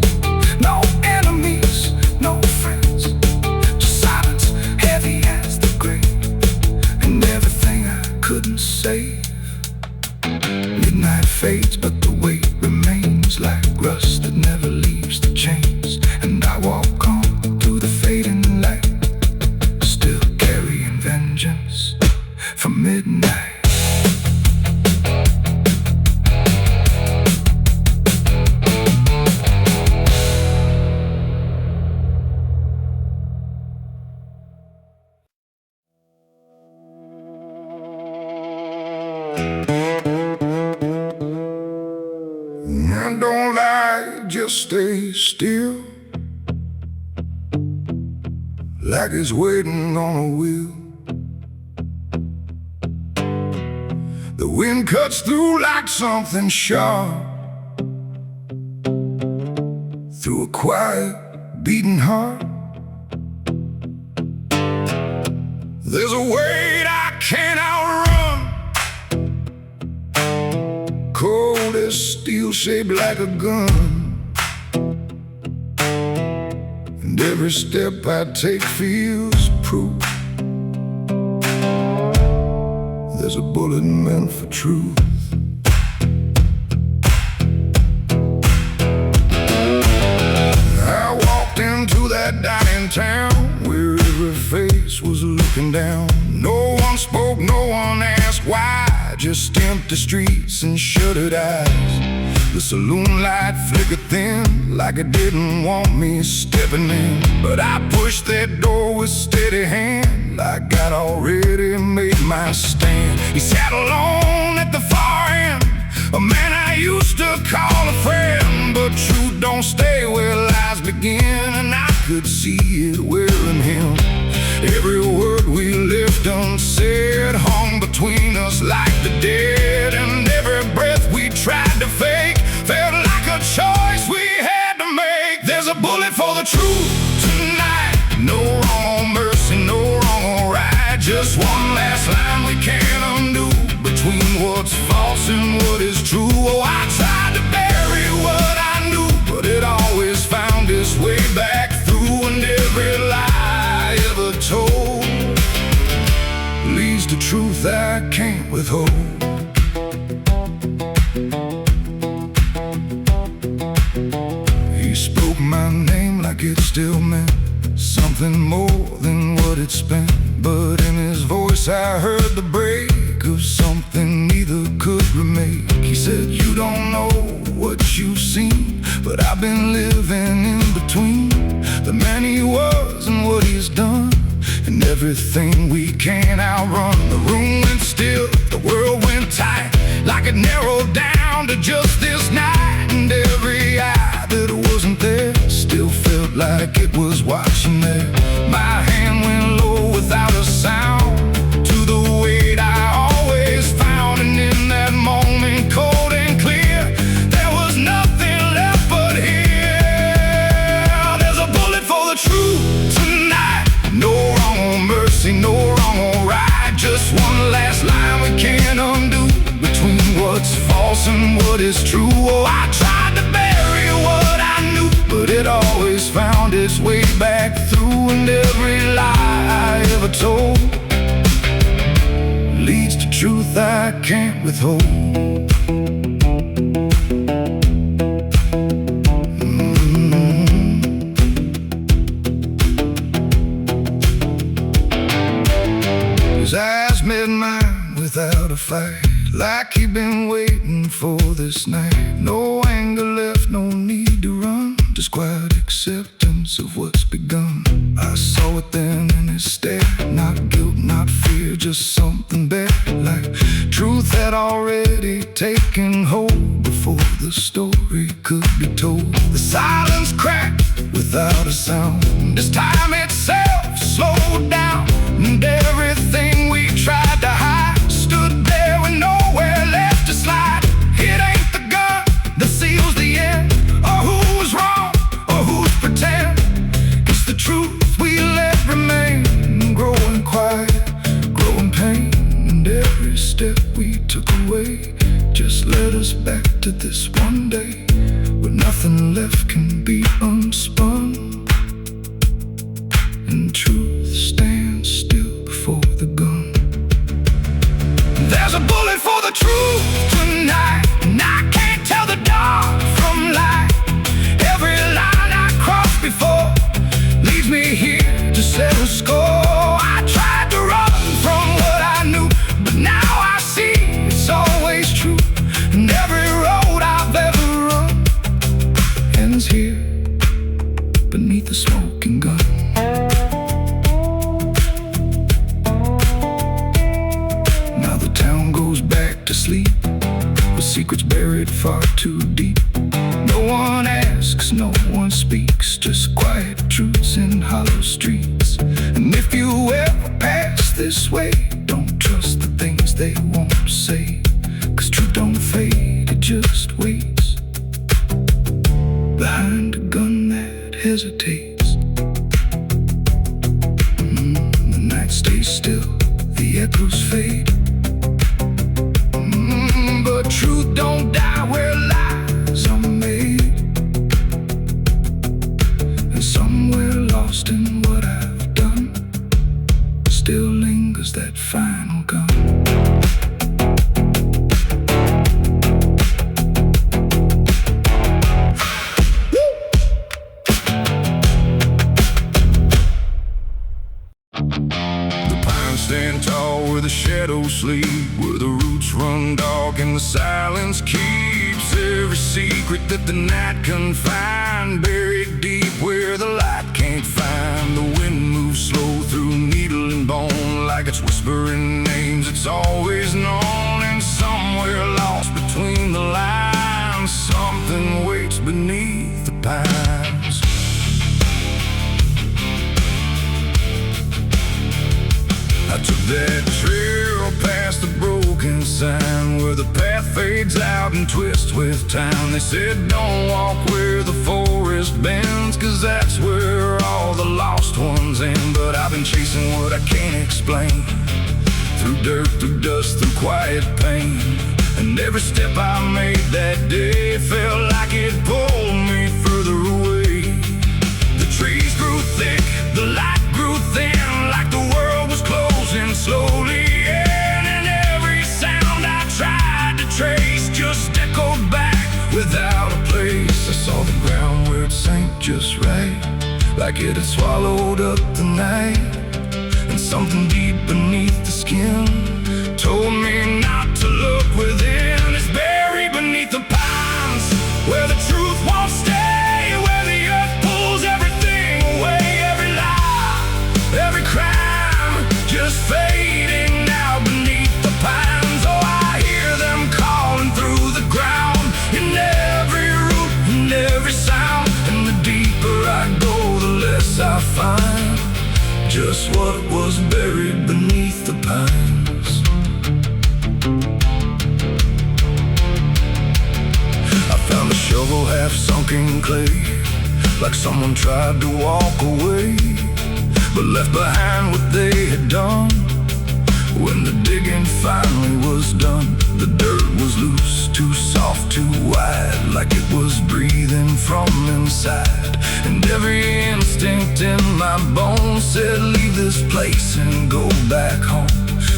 No enemies, no friends, just silence heavy as the grave, and everything I couldn't save. Midnight fades, but the weight remains like rust that never leaves the chains. And I walk on through the fading light, still carrying vengeance from midnight. And don't lie, just stay still, like it's waiting on a wheel. The wind cuts through like something sharp, through a quiet, beating heart. There's a weight I can't outrun, cold as steel, shaped like a gun. And every step I take feels proof there's a bullet meant for truth. I walked into that dying town where every face was looking down. No one spoke, no one asked why, just empty streets and shuttered eyes. The saloon light flickered thin, like it didn't want me stepping in. But I pushed that door with steady hand, like I'd already made my stand. He sat alone at the far end, a man I used to call a friend. But truth don't stay where lies begin, and I could see it wearing him. Every word we left unsaid hung between us like the dead. And every breath we tried to fake felt like a choice we had to make. There's a bullet for the truth tonight, no wrong or mercy, no wrong or right. Just one last line we can't undo, between what's false and what is true. Oh, I tried to bury what I knew, but it always found its way back through. And every lie ever told leads to truth I can't withhold. He spoke my name like it still meant something more than what it spent. But in his voice I heard the break of something neither could remake. He said, you don't know what you've seen, but I've been living in between the man he was and what he's done, and everything we can't outrun. The room went still, the world went tight, like it narrowed down to just this night. And every eye that wasn't there still felt like it was watching there. My hand went low without a sound to the weight I always found. And in that moment, cold and clear, there was nothing left but here. There's a bullet for the truth tonight, no wrong or mercy, no wrong or right. Just one last line we can't undo, between what's false and what is true. Oh, I tried to bury what I knew, but it always found its way back through. And every lie I ever told leads to truth I can't withhold. His eyes met mine without a fight, like he'd been waiting for this night. No anger left, no need to run, just quiet acceptance of what's begun. I saw it then in his stare, not guilt, not fear, just something better, like truth had already taken hold before the story could be told. The silence cracked without a sound, this time itself slowed down, and everything we tried to hide stood there with nowhere left to slide. It ain't the gun that seals the end, or who's wrong, or who's pretend. It's the truth we let remain, growing quiet, growing pain. And every step we took away just led us back to this one day, where nothing left can be unspun, and truth stands still before the gun. There's a bullet for the truth tonight, and I can't tell the dark from light. Every line I crossed before leads me here to settle score. I tried to run from what I knew, but now I see it's always true. And every road I've ever run ends here beneath the smoking gun. Now the town goes back to sleep, with secrets buried far too deep. No one asks, no one speaks, just quiet truths in hollow streets. And if you ever pass this way, don't trust the things they won't say, 'cause truth don't fade, it just waits behind a gun that hesitates. The night stays still, the echoes fade, but truth don't die where lies are made. And somewhere lost in what I've done still lingers that final gun. The pines stand tall where the shadows sleep, where the roots run dark and the silence keeps every secret that the night can find, buried deep where the light can't find. The wind moves slow through needle and bone, like it's whispering names it's always known. And somewhere lost between the lines, something waits beneath the pines. I took that trail past the broken sign, where the path fades out and twists with time. They said don't walk where the forest bends, 'cause that's where all the lost ones end. But I've been chasing what I can't explain, through dirt, through dust, through quiet pain. And every step I made that day felt like it pulled me further away. The trees grew thick, the light grew thin, like the world was closing slowly in. And every sound I tried to trace just echoed back without a place. I saw the ground where it sank just right, like it had swallowed up the night. And something deep beneath the skin told me not to look within. It's buried beneath the pines, where the truth won't stay, where the earth pulls everything away. Every lie, every crime, just fading now beneath the pines. Oh, I hear them calling through the ground, in every root, in every sound. And the deeper I go, the less I find just what was buried beneath the pines. I found a shovel half sunk in clay, like someone tried to walk away, but left behind what they had done. When the digging finally was done, the dirt was loose, too soft, too wide, like it was breathing from inside. And every instant instinct in my bones said leave this place and go back home.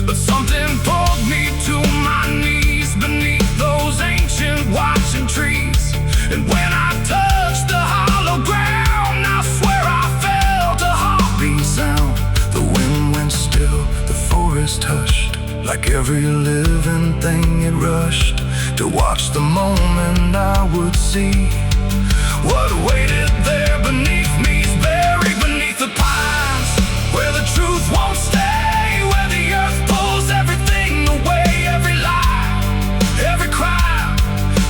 But something pulled me to my knees beneath those ancient watching trees. And when I touched the hollow ground, I swear I felt a heartbeat sound. The wind went still, the forest hushed, like every living thing it rushed to watch the moment I would see what waited there beneath me's buried beneath the pines, where the truth won't stay, where the earth pulls everything away, every lie, every crime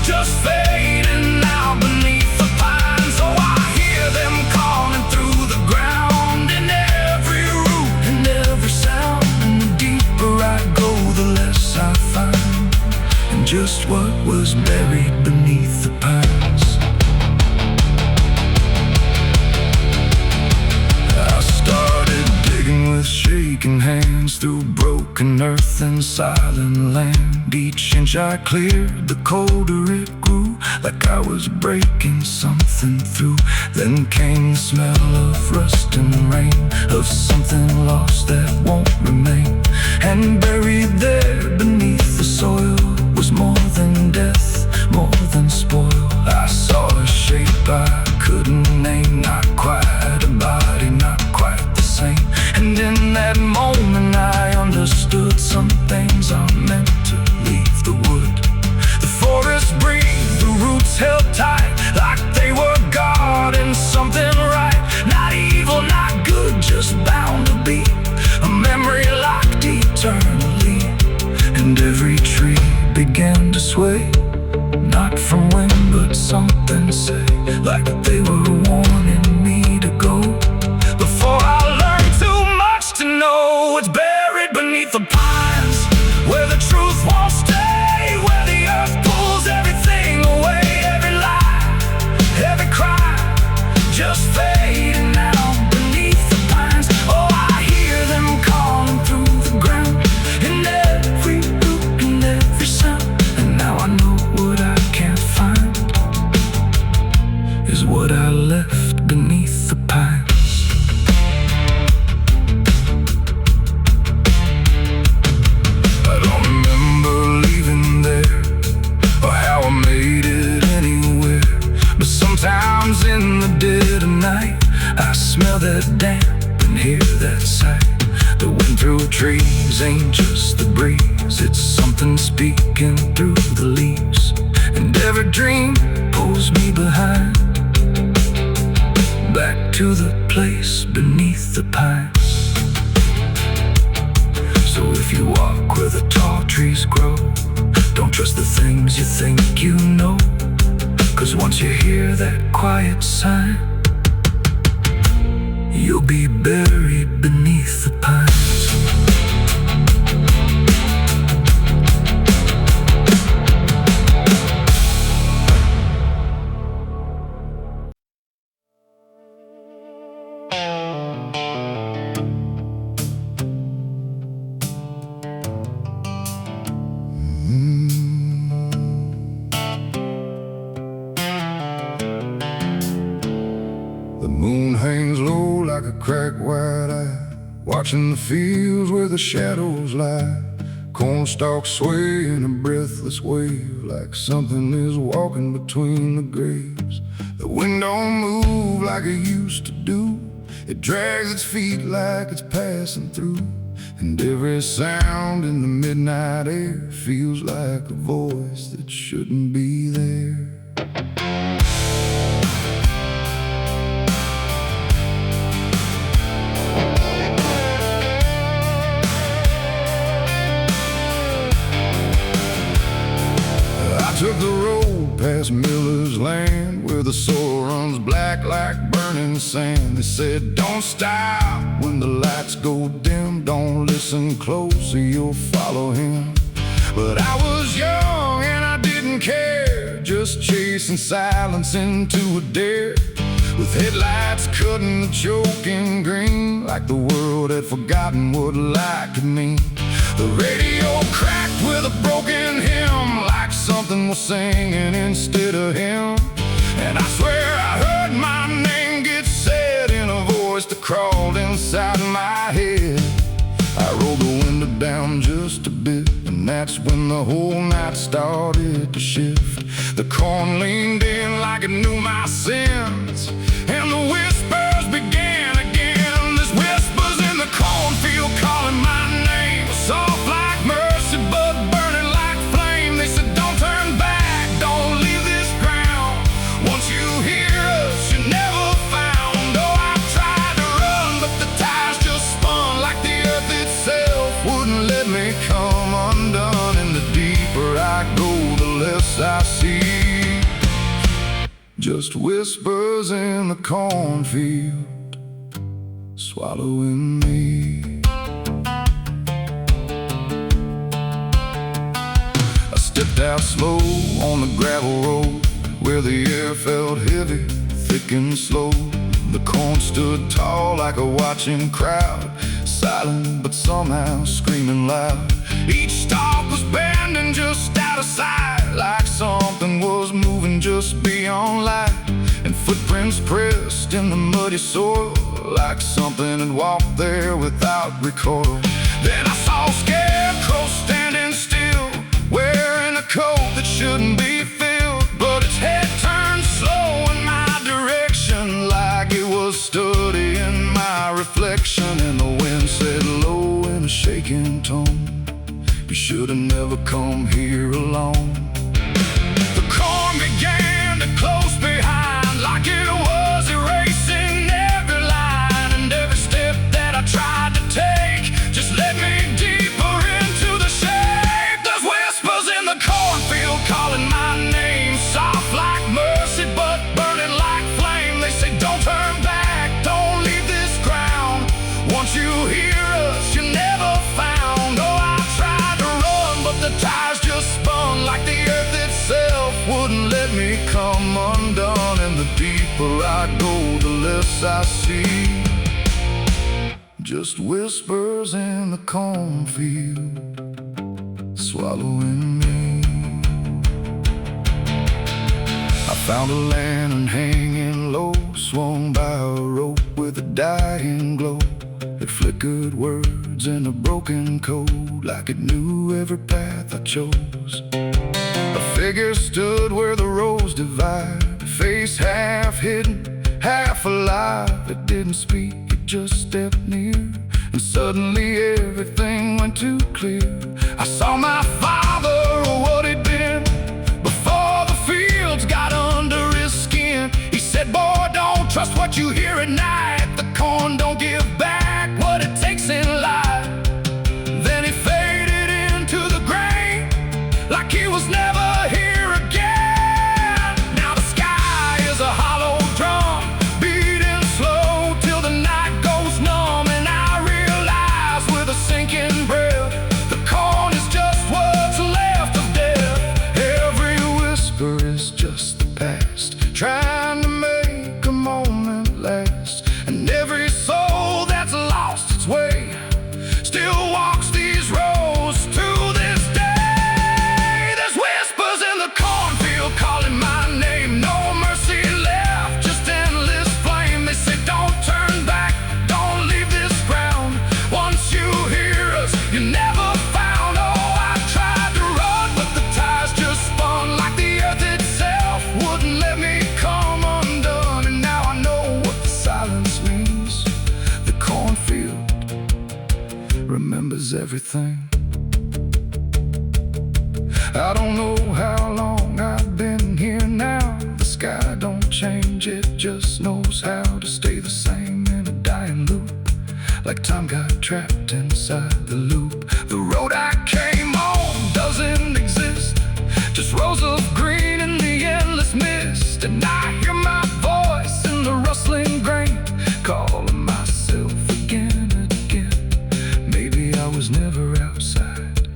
just fading now beneath the pines. Oh, I hear them calling through the ground, in every root and every sound. And the deeper I go, the less I find, and just what was buried beneath the pines. Shaking hands through broken earth and silent land. Each inch I cleared, the colder it grew, like I was breaking something through. Then came the smell of rust and rain, of something lost that won't remain. And buried there beneath the soil was more than death, more than spoil. I saw a shape I couldn't name, not quite a body, not quite the same. And in that moment I understood some things are meant to leave the wood. The forest breathed, the roots held tight, like they were guarding something right. Not evil, not good, just bound to be a memory locked eternally. And every tree began to sway, not from wind but something say, like they were warning me to go. Before I learned too much to know, it's buried beneath the pines, where the truth won't stay, where the earth pulls everything away, every lie, every crime just fading now beneath the pines. Oh, I hear them calling through the ground, in every root and every sound. And now I know what I can't find is what I left beneath the pines. Sometimes in the dead of night I smell that damp and hear that sight. The wind through trees ain't just the breeze, it's something speaking through the leaves. And every dream pulls me behind, back to the place beneath the pines. So if you walk where the tall trees grow, don't trust the things you think you know. 'Cause once you hear that quiet sign, you'll be buried beneath the pines. The moon hangs low like a cracked white eye, watching the fields where the shadows lie. Corn stalks sway in a breathless wave, like something is walking between the graves. The wind don't move like it used to do, it drags its feet like it's passing through. And every sound in the midnight air feels like a voice that shouldn't be there. I took the road past Miller's land, where the soil runs black like burning sand. They said, don't stop when the lights go dim, don't listen close or you'll follow him. But I was young and I didn't care, just chasing silence into a dare, with headlights cutting the choking green, like the world had forgotten what light could mean. The radio cracked with a broken hymn, like something was singing instead of him. And I swear I heard my name get said in a that's when the whole night started to shift. The corn leaned in like it knew my sins, and the whispers began again. There's whispers in the cornfield calling my name, soft like mercy but burning like flame. They said don't turn back, don't leave this ground. Once you hear us, you're never found. Oh, I tried to run, but the tires just spun like the earth itself wouldn't let me come undone. And the deeper I go, the less I see. Just whispers in the cornfield, swallowing me. I stepped out slow on the gravel road, where the air felt heavy, thick and slow. The corn stood tall like a watching crowd, silent but somehow screaming loud. Each stalk was bending just out of sight, like something was moving just beyond light. And footprints pressed in the muddy soil, like something had walked there without recoil. Then I saw a scarecrow standing still, wearing a coat that shouldn't be filled, but its head turned slow in my direction, like it was studying my reflection. And the wind said low in a shaking tone, you should have never come here alone. The corn began to close behind, like it was erasing every line. And every step that I tried to take just led me deeper into the shade. There's whispers in the cornfield calling my name, soft like mercy but burning like flame. They say don't turn back, don't leave this ground. Once you hear us, you're never found. Oh, I tried to run, but the tires just spun like the earth itself wouldn't let me come undone. And the deeper I go, the less I see. Just whispers in the cornfield, swallowing me. I found a lantern hanging low, swung by a rope with a dying glow. It flickered words in a broken code, like it knew every path I chose. A figure stood where the roads divide, face half hidden, half alive. It didn't speak, it just stepped near, and suddenly everything went too clear. I saw my father, or what he'd been, before the fields got under his skin. He said, boy, don't trust what you hear at night. The corn don't give back what it takes in life. Then he faded into the grain, like he was never here again. Now the sky is a hollow drum, beating slow till the night goes numb. And I realize with a sinking breath, the corn is just what's left of death. Every whisper is just the past, trying to make a moment last. And every soul that's lost its way still walks these roads to this day. There's whispers in the cornfield calling my name, no mercy left, just endless flame. They say don't turn back, don't leave this ground. Once you hear us, you're never found. Oh, I tried to run, but the tires just spun like the earth itself wouldn't let me come undone. And now I know what the silence means. The cornfield remembers everything. I don't know how long I've been here now. The sky don't change, it just knows how to stay the same in a dying loop, like time got trapped inside the loop. The road I came on doesn't exist, just rows of green in the endless mist. And I hear my voice in the rustling grain, calling myself again and again. Maybe I was never outside,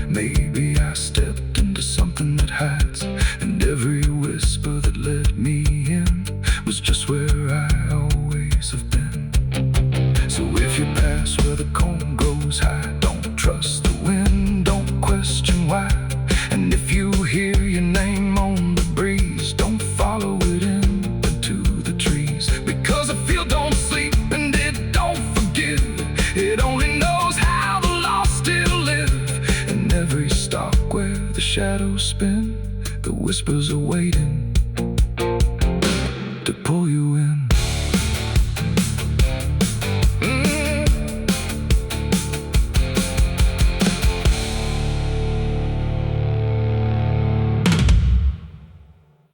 maybe I stepped into something that hides, and every whisper that led me in was just where I always have been. So if you pass where the corn grows high, don't trust the wind, don't question why. And if you hear your name on the breeze, don't follow it into the trees, because the field don't sleep and it don't forgive. It only knows how the lost still live, and every dark where the shadows spin, the whispers are waiting to pull you